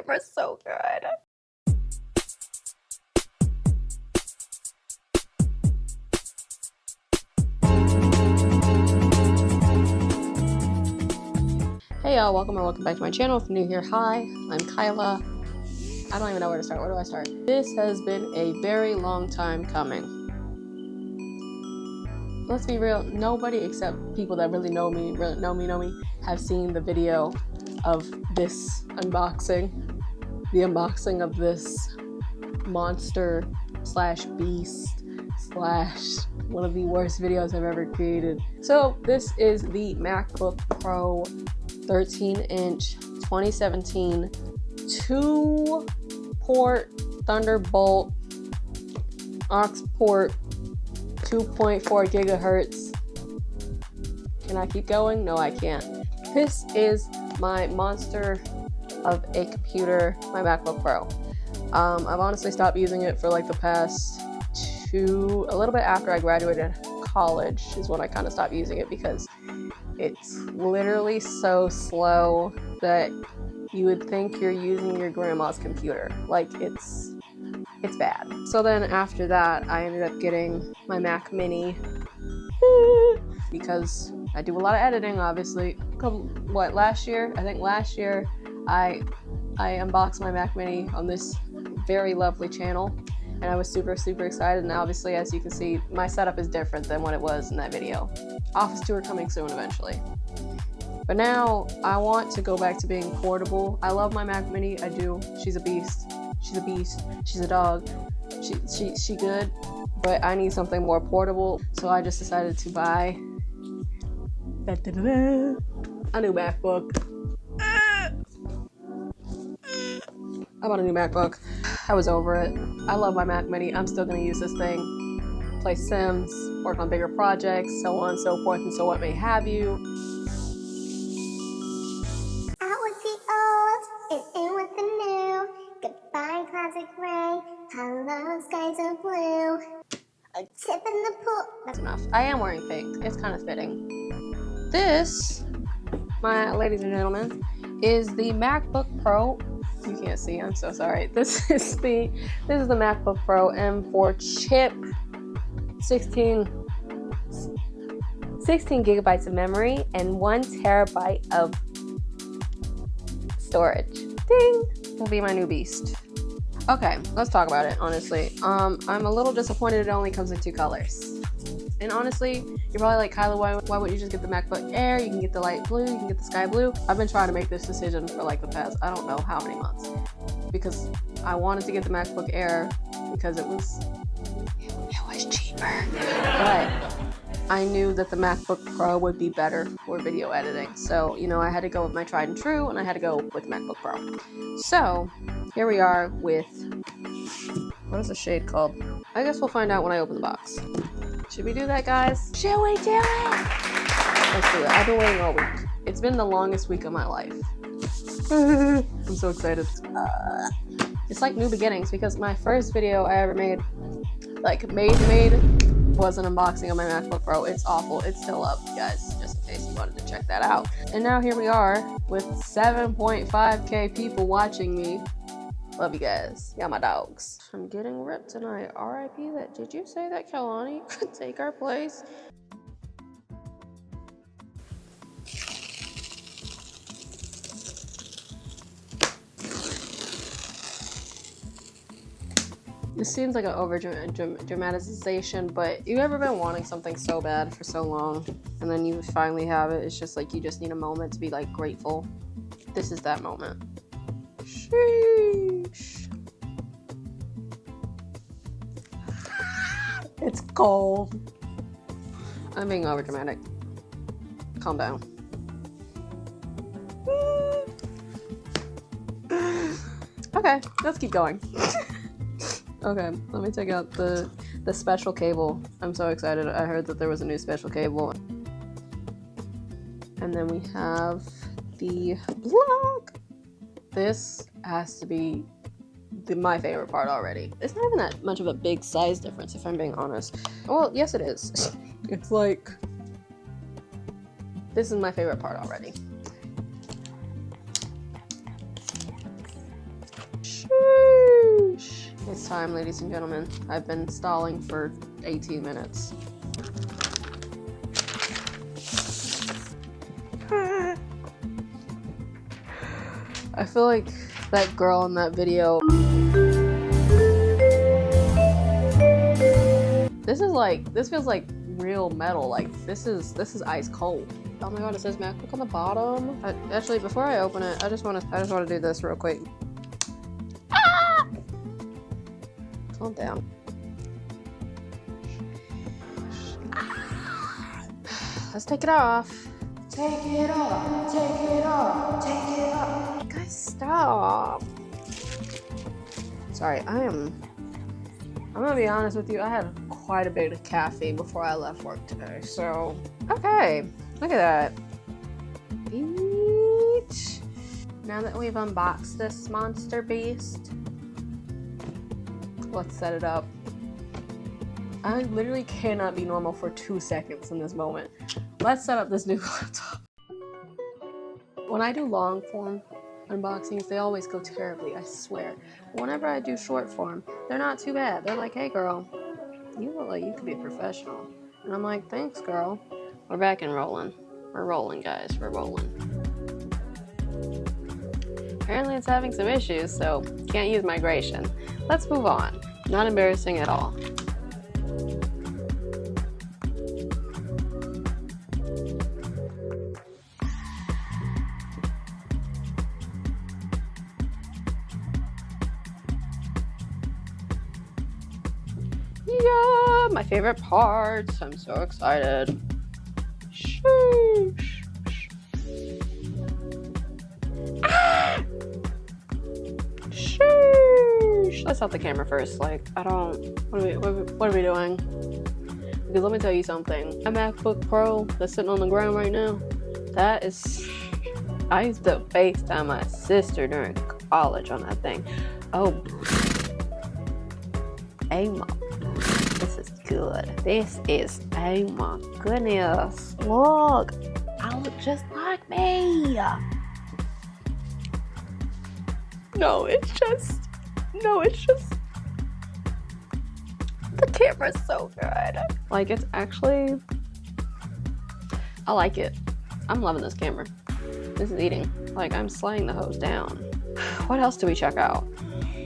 camera so good. Hey y'all, welcome or welcome back to my channel. If you're new here, hi, I'm Kyla. I don't even know where to start. Where do I start? This has been a very long time coming. Let's be real, nobody except people that really know me, have seen the video of this unboxing. The unboxing of this monster slash beast slash one of the worst videos I've ever created. So this is the MacBook Pro 13-inch 2017 2-port Thunderbolt aux port 2.4 gigahertz. Can I keep going? No, I can't. This is my monster of a computer, my MacBook Pro. I've honestly stopped using it for like the past a little bit after I graduated college is when I kind of stopped using it because it's literally so slow that you would think you're using your grandma's computer. Like it's bad. So then after that, I ended up getting my Mac Mini because I do a lot of editing, obviously. Last year? I think last year I unboxed my Mac Mini on this very lovely channel, and I was super excited. And obviously, as you can see, my setup is different than what it was in that video. Office tour coming soon eventually. But now I want to go back to being portable. I love my Mac Mini, I do. She's a beast. She's a beast. She's a dog. She good, but I need something more portable. So I just decided to buy a new MacBook. I bought a new MacBook. I was over it. I love my Mac Mini. I'm still gonna use this thing. Play Sims, work on bigger projects, so on and so forth and so what may have you. Out with the old and in with the new. Goodbye classic gray, hello skies of blue. A tip in the pool. That's enough. I am wearing pink. It's kind of fitting. This, my ladies and gentlemen, is the MacBook Pro. You can't see, I'm so sorry. This is the MacBook Pro M4 chip. 16 gigabytes of memory and 1 terabyte of storage. Ding! Will be my new beast. Okay, let's talk about it, honestly. I'm a little disappointed it only comes in 2 colors. And honestly, you're probably like, Kyla, why wouldn't you just get the MacBook Air? You can get the light blue, you can get the sky blue. I've been trying to make this decision for like the past, I don't know how many months. Because I wanted to get the MacBook Air because it was cheaper. But I knew that the MacBook Pro would be better for video editing. So, you know, I had to go with my tried and true, and I had to go with MacBook Pro. So, here we are with, what is the shade called? I guess we'll find out when I open the box. Should we do that, guys? Should we do it? Let's do it. I've been waiting all week. It's been the longest week of my life. I'm so excited. It's like new beginnings because my first video I ever made, like made, was an unboxing of my MacBook Pro. It's awful. It's still up, guys, just in case you wanted to check that out. And now here we are with 7.5k people watching me. Love you guys. Yeah, my dogs. I'm getting ripped tonight. R.I.P. that. Did you say that Kalani could take our place? This seems like an over-dramatization, but you ever been wanting something so bad for so long, and then you finally have it? It's just like you just need a moment to be like grateful. This is that moment. Sheesh. It's cold. I'm being over-dramatic. Calm down. Okay, let's keep going. Okay, let me take out the special cable. I'm so excited. I heard that there was a new special cable. And then we have the block. This has to be my favorite part already. It's not even that much of a big size difference, if I'm being honest. Well, yes it is. It's like, this is my favorite part already. It's time, ladies and gentlemen. I've been stalling for 18 minutes. I feel like that girl in that video. This feels like real metal. Like this is ice cold. Oh my god, it says MacBook on the bottom. Actually, before I open it, I just want to do this real quick. Ah! Calm down. Let's take it off. Take it off. Take it off. Take it off. Guys, stop. Sorry, I'm gonna be honest with you. I had quite a bit of caffeine before I left work today. So, okay. Look at that. Beach. Now that we've unboxed this monster beast, let's set it up. I literally cannot be normal for 2 seconds in this moment. Let's set up this new laptop. When I do long form unboxings, they always go terribly, I swear. Whenever I do short form, they're not too bad. They're like, hey girl, you look like you could be a professional. And I'm like, thanks girl. We're back and rolling. We're rolling, guys. We're rolling. Apparently it's having some issues, so can't use migration. Let's move on. Not embarrassing at all. Yeah, my favorite parts. I'm so excited. Sheesh. Ah! Sheesh. Let's off the camera first. Like, I don't. What are we doing? Because let me tell you something. My MacBook Pro that's sitting on the ground right now. That is. I used to FaceTime my sister during college on that thing. Oh. Hey, mom. This is good. This is, oh my goodness. Look, I look just like me. No, it's just, the camera's so good. Like, it's actually, I like it. I'm loving this camera. This is eating. Like, I'm slaying the hose down. What else do we check out?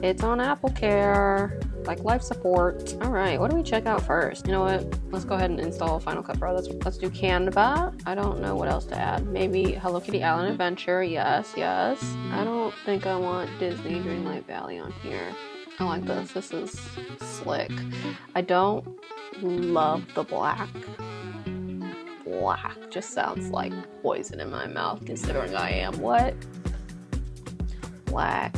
It's on Apple Care. Like life support. All right, what do we check out first? You know what? Let's go ahead and install Final Cut Pro. Let's do Canva. I don't know what else to add. Maybe Hello Kitty Island Adventure. Yes. I don't think I want Disney Dreamlight Valley on here. I like this. This is slick. I don't love the black. Black just sounds like poison in my mouth, considering I am what? Black.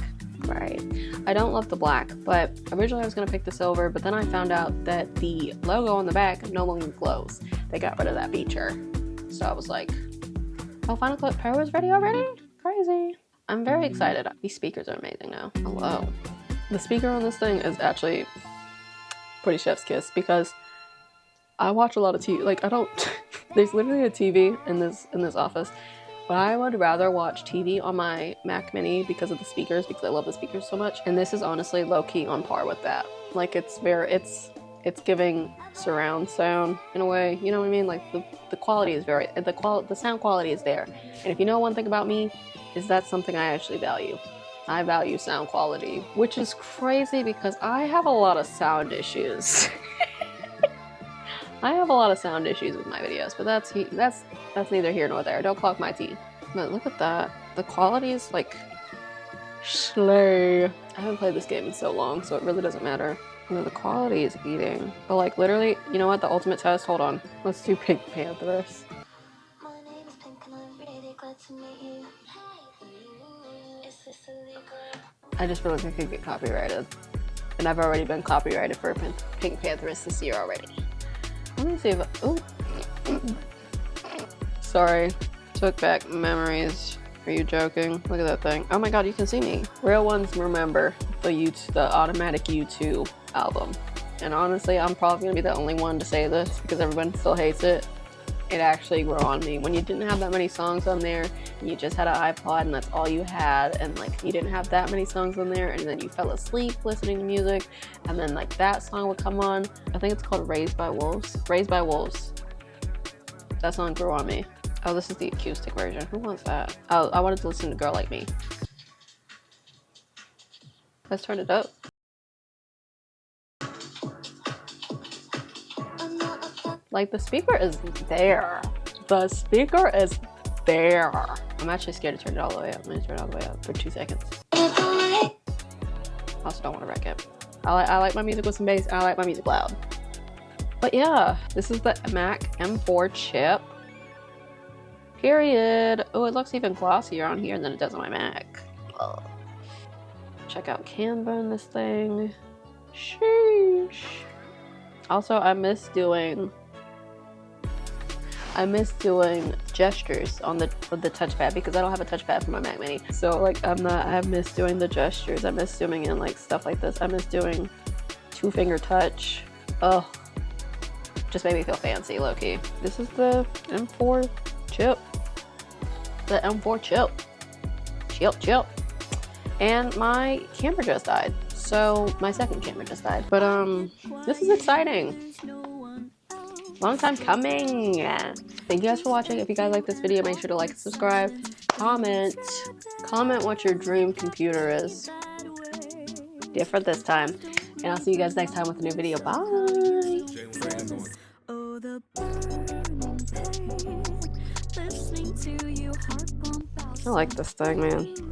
Right. I don't love the black, but originally I was going to pick the silver, but then I found out that the logo on the back no longer glows. They got rid of that feature. So I was like, oh, Final Cut Pro is ready already? Crazy. I'm very excited. These speakers are amazing now. Hello. The speaker on this thing is actually pretty chef's kiss because I watch a lot of TV. Like, I don't... There's literally a TV in this office. But I would rather watch TV on my Mac Mini because of the speakers, because I love the speakers so much. And this is honestly low-key on par with that. Like, it's giving surround sound in a way, you know what I mean? Like, the quality is the sound quality is there. And if you know one thing about me, is that's something I actually value. I value sound quality, which is crazy because I have a lot of sound issues. I have a lot of sound issues with my videos, but that's neither here nor there. Don't clog my tea. But look at that. The quality is like slay. I haven't played this game in so long, so it really doesn't matter. You know, the quality is eating. But like literally, you know what? The ultimate test. Hold on. Let's do Pink Panthers. I just feel like I could get copyrighted, and I've already been copyrighted for Pink Panthers this year already. Let me see if ooh. Sorry, took back memories. Are you joking? Look at that thing. Oh my god, you can see me. Real ones remember the automatic U2 album. And honestly, I'm probably gonna be the only one to say this because everyone still hates it. it actually grew on me. When you didn't have that many songs on there, and you just had an iPod and that's all you had, and like you didn't have that many songs on there, and then you fell asleep listening to music, and then like that song would come on. I think it's called Raised by Wolves. Raised by Wolves. That song grew on me. Oh, this is the acoustic version. Who wants that? Oh, I wanted to listen to Girl Like Me. Let's turn it up. Like, the speaker is there. The speaker is there. I'm actually scared to turn it all the way up. I'm gonna turn it all the way up for 2 seconds. Also don't want to wreck it. I like my music with some bass, and I like my music loud. But yeah, this is the Mac M4 chip. Period. Oh, it looks even glossier on here than it does on my Mac. Ugh. Check out Canva in this thing. Sheesh. Also, I miss doing gestures on the touchpad because I don't have a touchpad for my Mac Mini. So like I miss doing the gestures. I miss zooming in like stuff like this. I miss doing 2-finger touch. Oh, just made me feel fancy, low-key. This is the M4 chip. The M4 chip. Chip. And my camera just died. So my second camera just died. But this is exciting. Long time coming. Thank you guys for watching. If you guys like this video, make sure to like and subscribe. Comment what your dream computer is. Different this time. And I'll see you guys next time with a new video. Bye. I like this thing, man.